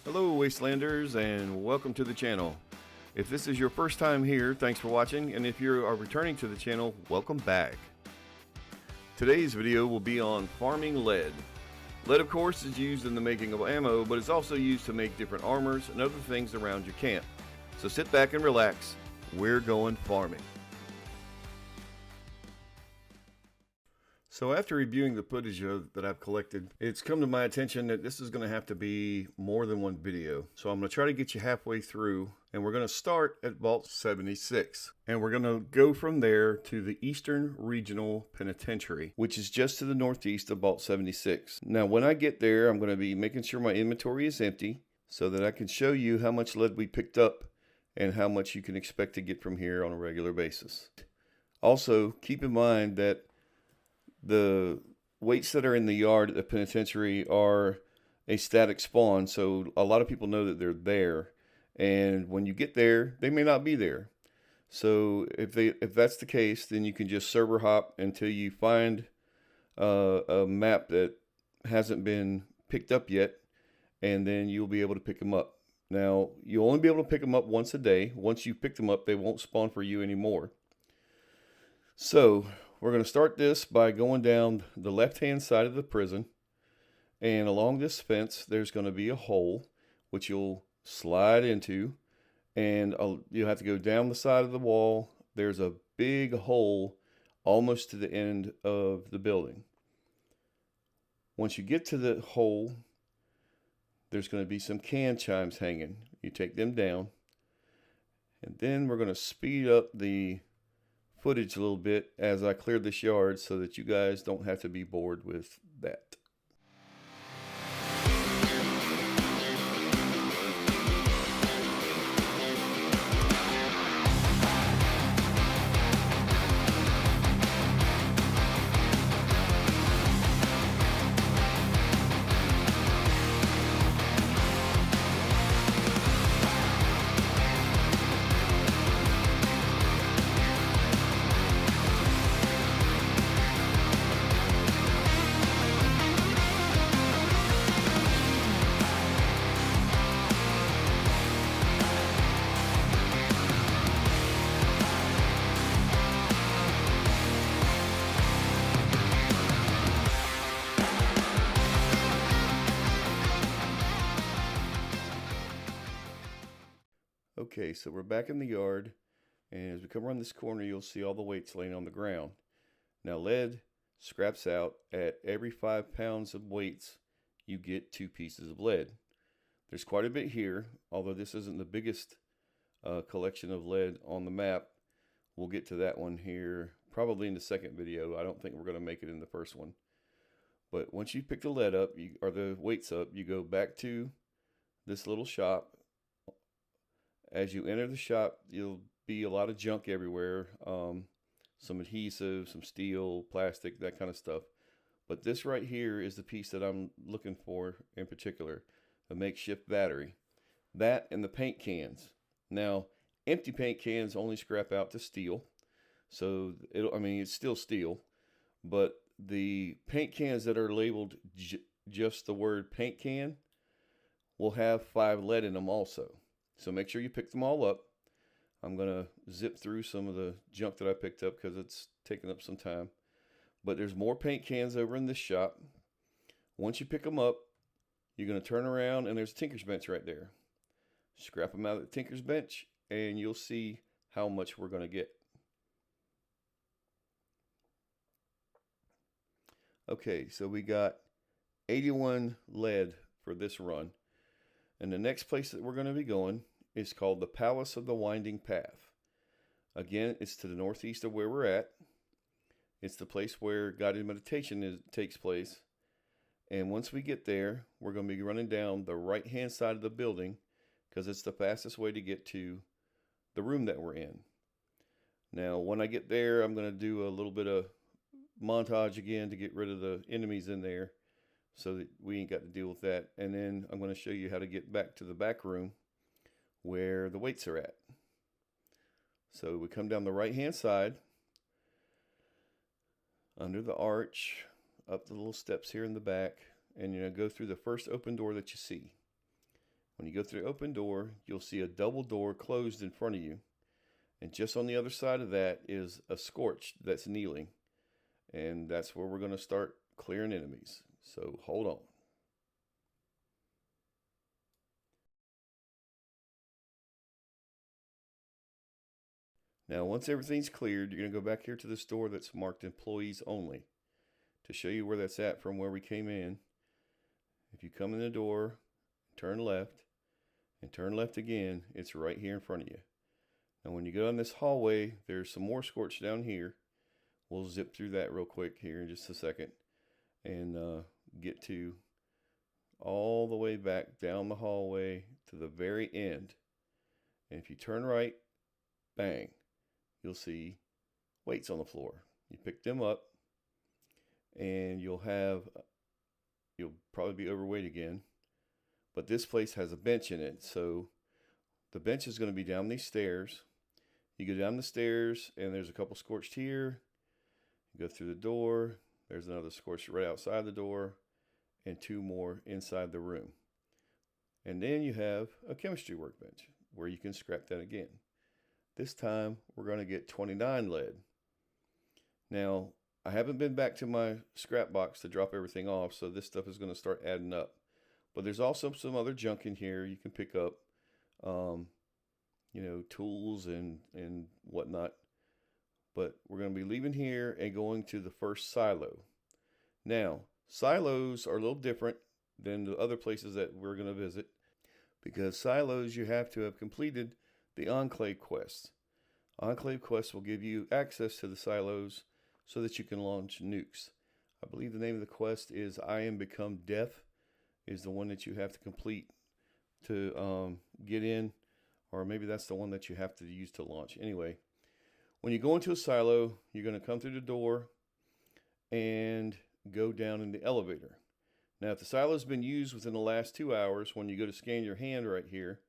Hello Wastelanders and welcome to the channel. If this is your first time here, thanks for watching, and if you are returning to the channel, welcome back. Today's video will be on farming lead. Lead of course is used in the making of ammo, but it's also used to make different armors and other things around your camp. So sit back and relax, we're going farming. So after reviewing the footage that I've collected, it's come to my attention that this is going to have to be more than one video. So I'm going to try to get you halfway through, and we're going to start at Vault 76. And we're going to go from there to the Eastern Regional Penitentiary, which is just to the northeast of Vault 76. Now when I get there, I'm going to be making sure my inventory is empty so that I can show you how much lead we picked up and how much you can expect to get from here on a regular basis. Also, keep in mind that the weights that are in the yard at the penitentiary are a static spawn, so a lot of people know that they're there, and when you get there, they may not be there. So if that's the case, then you can just server hop until you find a map that hasn't been picked up yet, and then you'll be able to pick them up. Now, you'll only be able to pick them up once a day. Once you pick them up, they won't spawn for you anymore. So we're going to start this by going down the left-hand side of the prison, and along this fence there's going to be a hole which you'll slide into, and you'll have to go down the side of the wall. There's a big hole almost to the end of the building. Once you get to the hole, there's going to be some can chimes hanging. You take them down, and then we're going to speed up the footage a little bit as I clear this yard so that you guys don't have to be bored with that. Okay, so we're back in the yard, and as we come around this corner, you'll see all the weights laying on the ground. Now, lead scraps out at every 5 pounds of weights, you get 2 pieces of lead. There's quite a bit here, although this isn't the biggest collection of lead on the map. We'll get to that one here probably in the second video. I don't think we're going to make it in the first one. But once you pick the lead up, or the weights up, you go back to this little shop. As you enter the shop, you'll be a lot of junk everywhere. Some adhesive, some steel, plastic, that kind of stuff. But this right here is the piece that I'm looking for in particular, a makeshift battery. That and the paint cans. Now, empty paint cans only scrap out to steel. So, it's still steel. But the paint cans that are labeled just the word paint can will have 5 lead in them also. So make sure you pick them all up. I'm going to zip through some of the junk that I picked up because it's taking up some time. But there's more paint cans over in this shop. Once you pick them up, you're going to turn around and there's a tinker's bench right there. Scrap them out of the tinker's bench and you'll see how much we're going to get. Okay, so we got 81 lead for this run. And the next place that we're going to be going is called the Palace of the Winding Path. Again, it's to the northeast of where we're at. It's the place where guided meditation takes place. And once we get there, we're going to be running down the right-hand side of the building because it's the fastest way to get to the room that we're in. Now, when I get there, I'm going to do a little bit of montage again to get rid of the enemies in there, so that we ain't got to deal with that. And then I'm going to show you how to get back to the back room where the weights are at. So we come down the right hand side, under the arch, up the little steps here in the back, and go through the first open door that you see. When you go through the open door, you'll see a double door closed in front of you. And just on the other side of that is a scorch that's kneeling. And that's where we're going to start clearing enemies. So hold on. Now, once everything's cleared, you're going to go back here to this door that's marked employees only to show you where that's at from where we came in. If you come in the door, turn left, and turn left again, it's right here in front of you. Now, when you go down this hallway, there's some more scorch down here. We'll zip through that real quick here in just a second and get to all the way back down the hallway to the very end. And if you turn right, bang, you'll see weights on the floor. You pick them up and you'll probably be overweight again. But this place has a bench in it. So the bench is going to be down these stairs. You go down the stairs and there's a couple scorched here. You go through the door. There's another scorched right outside the door and 2 more inside the room. And then you have a chemistry workbench where you can scrap that again. This time we're going to get 29 lead. Now, I haven't been back to my scrap box to drop everything off, so this stuff is going to start adding up. But there's also some other junk in here you can pick up, tools and whatnot. But we're going to be leaving here and going to the first silo. Now, silos are a little different than the other places that we're going to visit, because silos you have to have completed the Enclave quest. Enclave quests will give you access to the silos so that you can launch nukes. I believe the name of the quest is I Am Become Death, is the one that you have to complete to get in, or maybe that's the one that you have to use to launch. Anyway, when you go into a silo, you're going to come through the door and go down in the elevator. Now, if the silo has been used within the last 2 hours, when you go to scan your hand right here,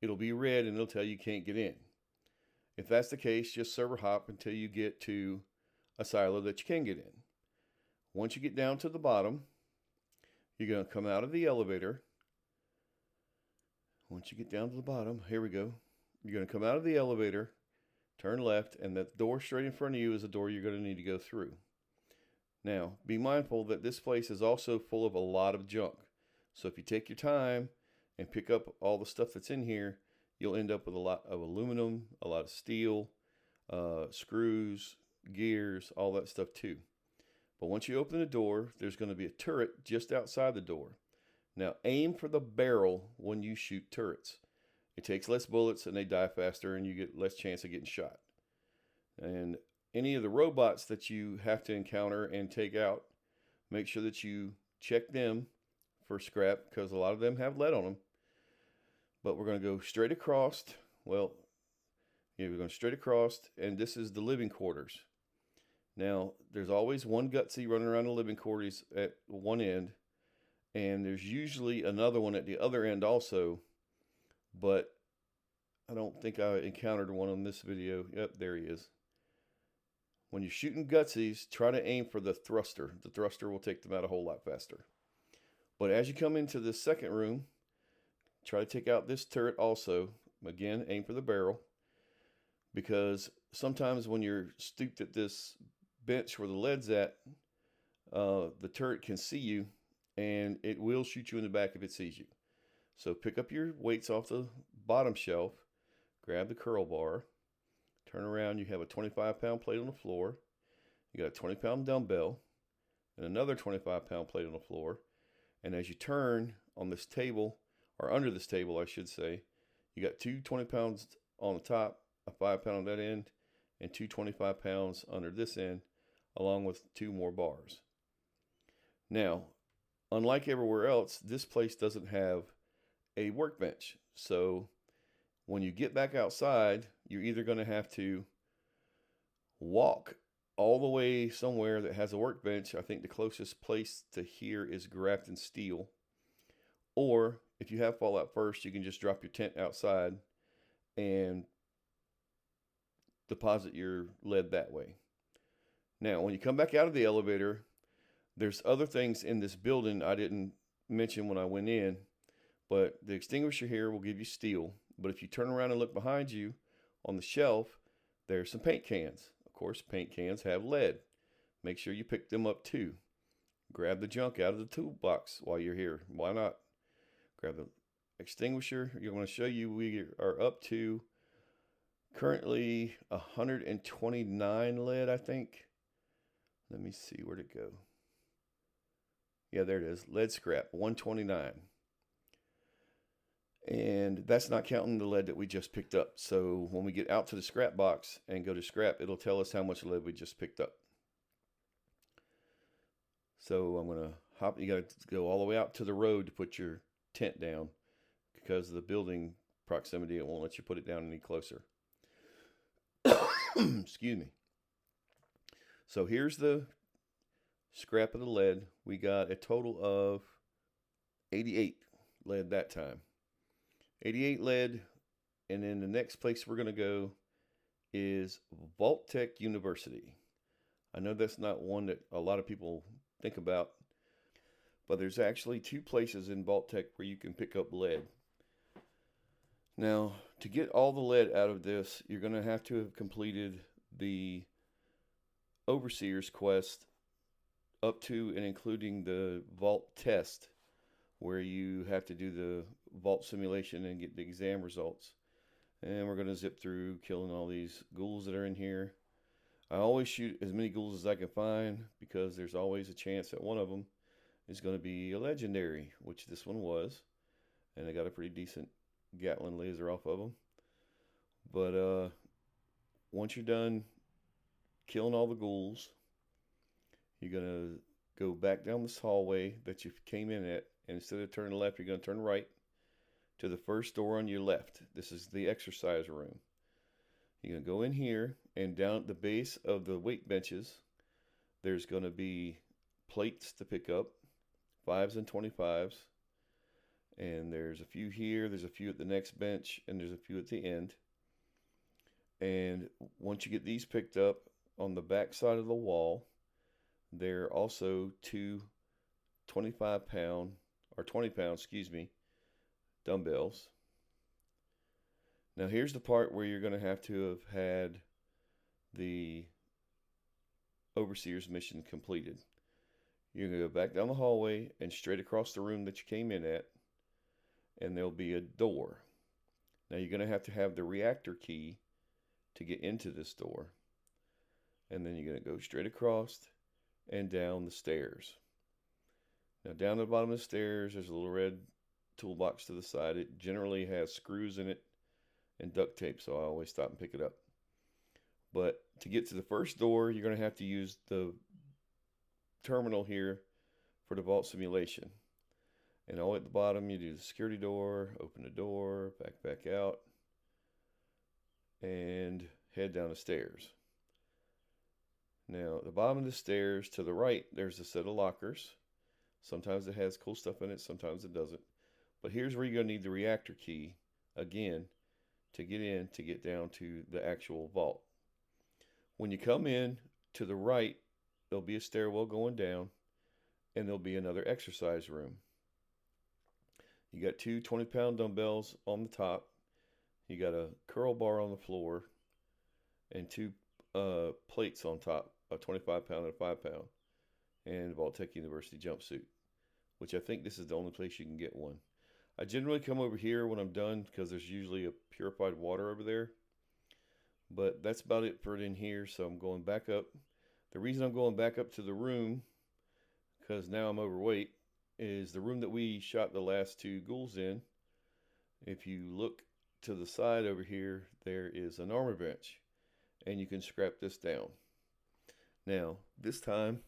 it'll be red and it'll tell you can't get in. If that's the case, just server hop until you get to a silo that you can get in. Once you get down to the bottom, you're going to come out of the elevator. Once you get down to the bottom, here we go. You're going to come out of the elevator, turn left, and that door straight in front of you is a door you're going to need to go through. Now, be mindful that this place is also full of a lot of junk. So if you take your time and pick up all the stuff that's in here, you'll end up with a lot of aluminum, a lot of steel, screws, gears, all that stuff too. But once you open the door, there's going to be a turret just outside the door. Now, aim for the barrel when you shoot turrets. It takes less bullets and they die faster and you get less chance of getting shot. And any of the robots that you have to encounter and take out, make sure that you check them for scrap, because a lot of them have lead on them. But we're going to go straight across. Well, yeah, we're going straight across, and this is the living quarters. Now, there's always one gutsy running around the living quarters at one end, and there's usually another one at the other end also, but I don't think I encountered one on this video. Yep, there he is. When you're shooting gutsies, try to aim for the thruster. The thruster will take them out a whole lot faster. But as you come into the second room, try to take out this turret also. Again, aim for the barrel, because sometimes when you're stooped at this bench where the lead's at, the turret can see you and it will shoot you in the back if it sees you. So pick up your weights off the bottom shelf, grab the curl bar, turn around, you have a 25-pound plate on the floor, you got a 20-pound dumbbell, and another 25-pound plate on the floor. And as you turn on this table, or under this table I should say, you got 2 20 pounds on the top, a 5-pound on that end, and 2 25 pounds under this end, along with 2 more bars. Now, unlike everywhere else, this place doesn't have a workbench. So when you get back outside, you're either going to have to walk all the way somewhere that has a workbench. I think the closest place to here is Grafton Steel. Or if you have Fallout First, you can just drop your tent outside and deposit your lead that way. Now, when you come back out of the elevator, there's other things in this building I didn't mention when I went in, But the extinguisher here will give you steel. But if you turn around and look behind you on the shelf, there's some paint cans. Of course, paint cans have lead. Make sure you pick them up too. Grab the junk out of the toolbox while you're here. Why not? Grab the extinguisher. You're going to show you we are up to currently 129 lead, I think. Let me see, where'd it go? Yeah, there it is. Lead scrap, 129. And that's not counting the lead that we just picked up. So when we get out to the scrap box and go to scrap, it'll tell us how much lead we just picked up. So I'm going to hop. You got to go all the way out to the road to put your tent down, because of the building proximity, it won't let you put it down any closer. Excuse me. So here's the scrap of the lead. We got a total of 88 lead that time. 88 lead. And then the next place we're going to go is Vault-Tec University. I know that's not one that a lot of people think about, but there's actually 2 places in Vault-Tec where you can pick up lead. Now, to get all the lead out of this, you're going to have completed the Overseer's quest up to and including the vault test, where you have to do the vault simulation and get the exam results. And we're going to zip through killing all these ghouls that are in here. I always shoot as many ghouls as I can find, because there's always a chance that one of them is going to be a legendary, which this one was. And I got a pretty decent Gatling laser off of them. But once you're done killing all the ghouls, you're going to go back down this hallway that you came in at. And instead of turning left, you're going to turn right to the first door on your left. This is the exercise room. You're going to go in here, and down at the base of the weight benches, there's going to be plates to pick up, 5s and 25s. And there's a few here, there's a few at the next bench, and there's a few at the end. And once you get these picked up, on the back side of the wall, there are also 2 25-pound, or 20-pound, excuse me, dumbbells. Now here's the part where you're going to have had the Overseer's mission completed. You're going to go back down the hallway and straight across the room that you came in at, and there'll be a door. Now you're going to have the reactor key to get into this door. And then you're going to go straight across and down the stairs. Now down at the bottom of the stairs, there's a little red toolbox to the side. It generally has screws in it and duct tape, so I always stop and pick it up. But to get to the first door, you're going to have to use the terminal here for the vault simulation. And all at the bottom, you do the security door, open the door, back out, and head down the stairs. Now, at the bottom of the stairs to the right, there's a set of lockers. Sometimes it has cool stuff in it, sometimes it doesn't. But here's where you're going to need the reactor key, again, to get down to the actual vault. When you come in, to the right, there'll be a stairwell going down, and there'll be another exercise room. You got 2 20-pound dumbbells on the top. You got a curl bar on the floor, and 2 plates on top, a 25-pound and a 5-pound, and Vault-Tec University jumpsuit, which I think this is the only place you can get one. I generally come over here when I'm done, because there's usually a purified water over there. But that's about it for it in here, so I'm going back up. The reason I'm going back up to the room, because now I'm overweight, is the room that we shot the last 2 ghouls in. If you look to the side over here, there is an armor bench, and you can scrap this down. Now, this time,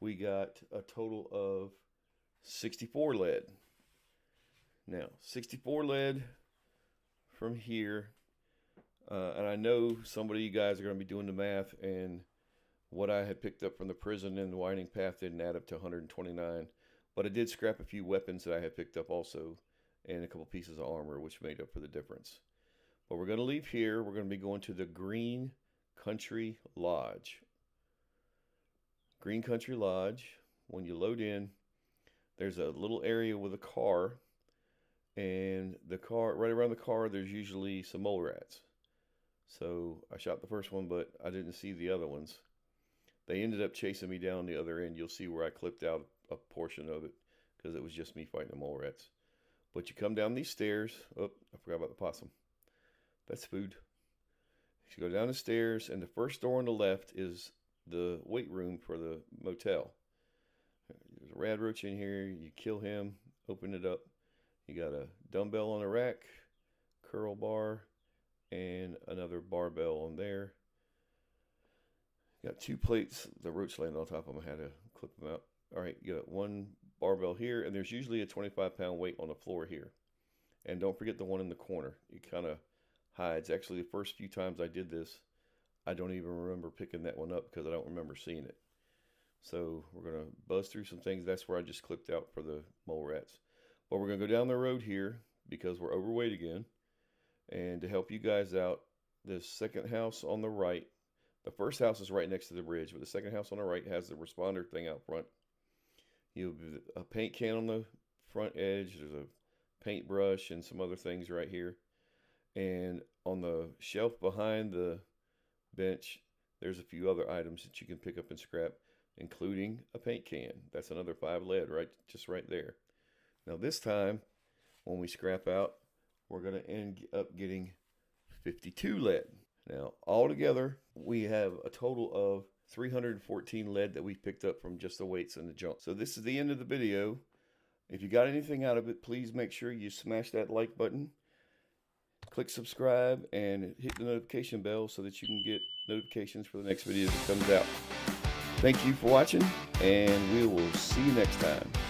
we got a total of 64 lead. Now, 64 lead from here, and I know some of you guys are going to be doing the math, and what I had picked up from the prison and the winding path didn't add up to 129, but I did scrap a few weapons that I had picked up also, and a couple pieces of armor, which made up for the difference. But we're going to leave here. We're going to be going to the Green Country Lodge. Green Country Lodge, when you load in, there's a little area with a car, And the car, right around the car, there's usually some mole rats. So I shot the first one, but I didn't see the other ones. They ended up chasing me down the other end. You'll see where I clipped out a portion of it because it was just me fighting the mole rats. But you come down these stairs. Oh, I forgot about the possum. That's food. You go down the stairs, and the first door on the left is the weight room for the motel. There's a rad roach in here. You kill him, open it up. You got a dumbbell on a rack, curl bar, and another barbell on there. You got 2 plates. The roach landed on top of them. I had to clip them out. All right, you got 1 barbell here, and there's usually a 25-pound weight on the floor here. And don't forget the one in the corner. It kind of hides. Actually, the first few times I did this, I don't even remember picking that one up because I don't remember seeing it. So we're going to buzz through some things. That's where I just clipped out for the mole rats. But we're going to go down the road here because we're overweight again. And to help you guys out, the second house on the right, the first house is right next to the bridge, but the second house on the right has the responder thing out front. You have a paint can on the front edge. There's a paintbrush and some other things right here. And on the shelf behind the bench, there's a few other items that you can pick up and scrap, including a paint can. That's another 5 lead, just right there. Now this time, when we scrap out, we're going to end up getting 52 lead. Now, altogether, we have a total of 314 lead that we picked up from just the weights and the junk. So this is the end of the video. If you got anything out of it, please make sure you smash that like button, click subscribe, and hit the notification bell so that you can get notifications for the next video that comes out. Thank you for watching, and we will see you next time.